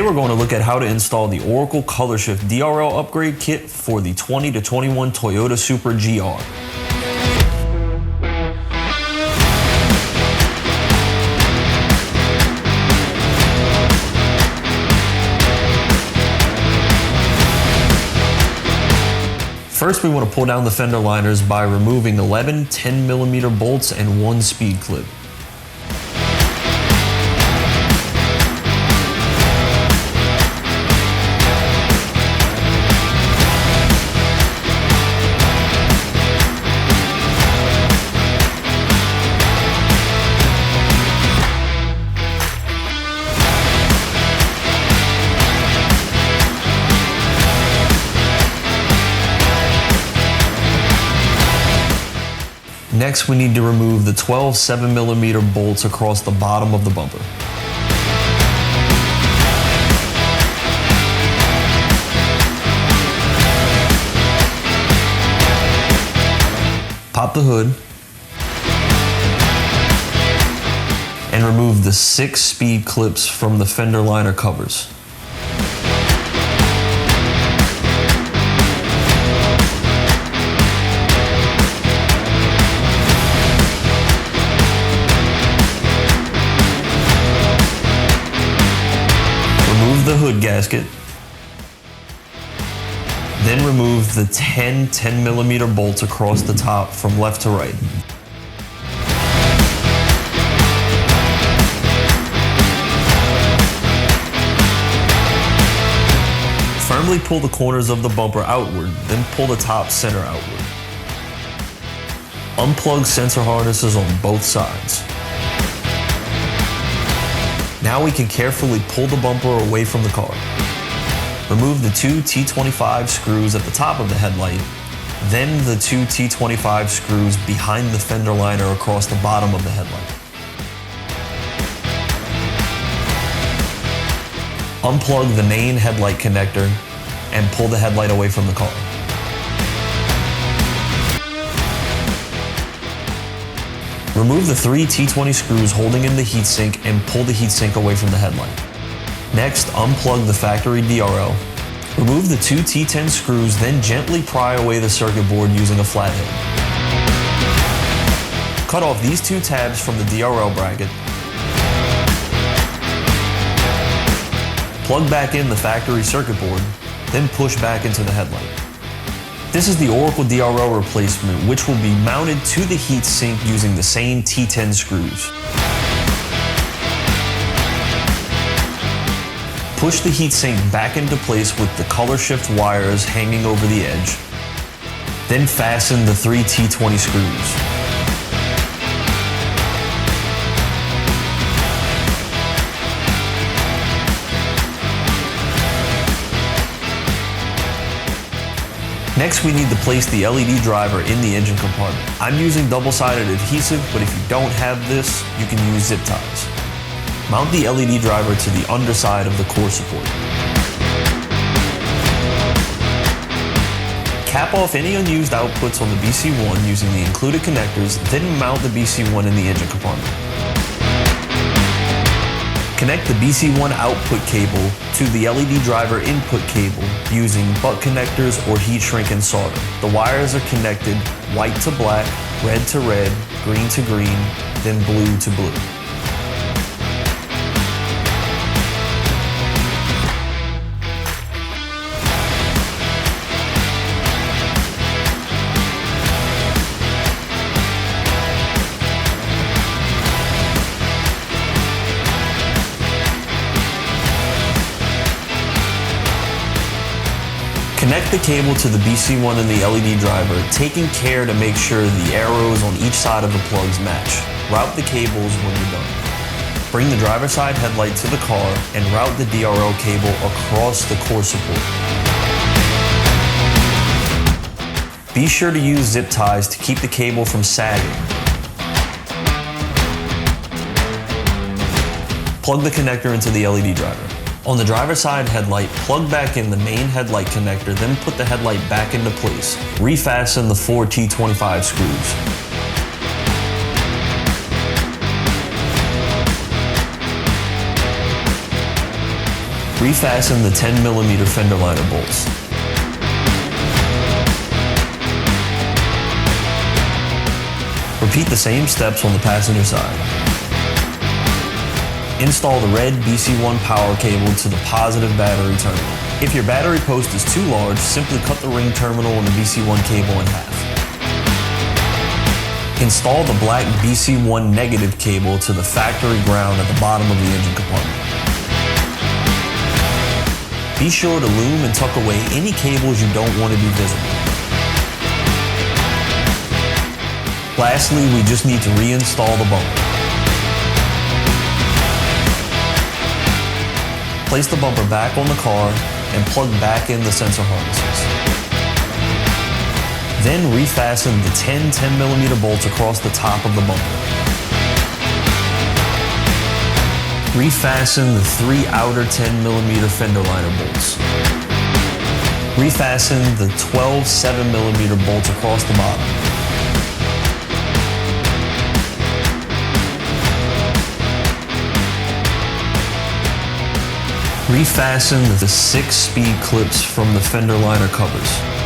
we're going to look at how to install the ORACLE ColorSHIFT DRL Upgrade Kit for the 20 to 21 Toyota Supra GR. First, we want to pull down the fender liners by removing 11 10mm bolts and 1 speed clip. Next, we need to remove the 12 7mm bolts across the bottom of the bumper. Pop the hood and remove the 6 speed clips from the fender liner covers. Remove the hood gasket, then remove the 10 10mm bolts across the top from left to right. Firmly pull the corners of the bumper outward, then pull the top center outward. Unplug sensor harnesses on both sides. Now we can carefully pull the bumper away from the car. Remove the 2 T25 screws at the top of the headlight, then the 2 T25 screws behind the fender liner across the bottom of the headlight. Unplug the main headlight connector and pull the headlight away from the car. Remove the 3 T20 screws holding in the heatsink and pull the heatsink away from the headlight. Next, unplug the factory DRL. Remove the 2 T10 screws, then gently pry away the circuit board using a flathead. Cut off these 2 tabs from the DRL bracket. Plug back in the factory circuit board, then push back into the headlight. This is the ORACLE DRL replacement, which will be mounted to the heatsink using the same T10 screws. Push the heatsink back into place with the ColorSHIFT wires hanging over the edge. Then fasten the 3 T20 screws. Next, we need to place the LED driver in the engine compartment. I'm using double-sided adhesive, but if you don't have this, you can use zip ties. Mount the LED driver to the underside of the core support. Cap off any unused outputs on the BC1 using the included connectors, then mount the BC1 in the engine compartment. Connect the BC1 output cable to the LED driver input cable using butt connectors or heat shrink and solder. The wires are connected white to black, red to red, green to green, then blue to blue. Connect the cable to the BC1 and the LED driver, taking care to make sure the arrows on each side of the plugs match. Route the cables when you're done. Bring the driver's side headlight to the car and route the DRL cable across the core support. Be sure to use zip ties to keep the cable from sagging. Plug the connector into the LED driver. On the driver's side headlight, plug back in the main headlight connector, then put the headlight back into place. Refasten the 4 T25 screws. Refasten the 10mm fender liner bolts. Repeat the same steps on the passenger side. Install the red BC1 power cable to the positive battery terminal. If your battery post is too large, simply cut the ring terminal on the BC1 cable in half. Install the black BC1 negative cable to the factory ground at the bottom of the engine compartment. Be sure to loom and tuck away any cables you don't want to be visible. Lastly, we just need to reinstall the bumper. Place the bumper back on the car and plug back in the sensor harnesses. Then refasten the 10mm bolts across the top of the bumper. Refasten the 3 outer 10mm fender liner bolts. Refasten the 12 7mm bolts across the bottom. Refasten the 6 speed clips from the fender liner covers.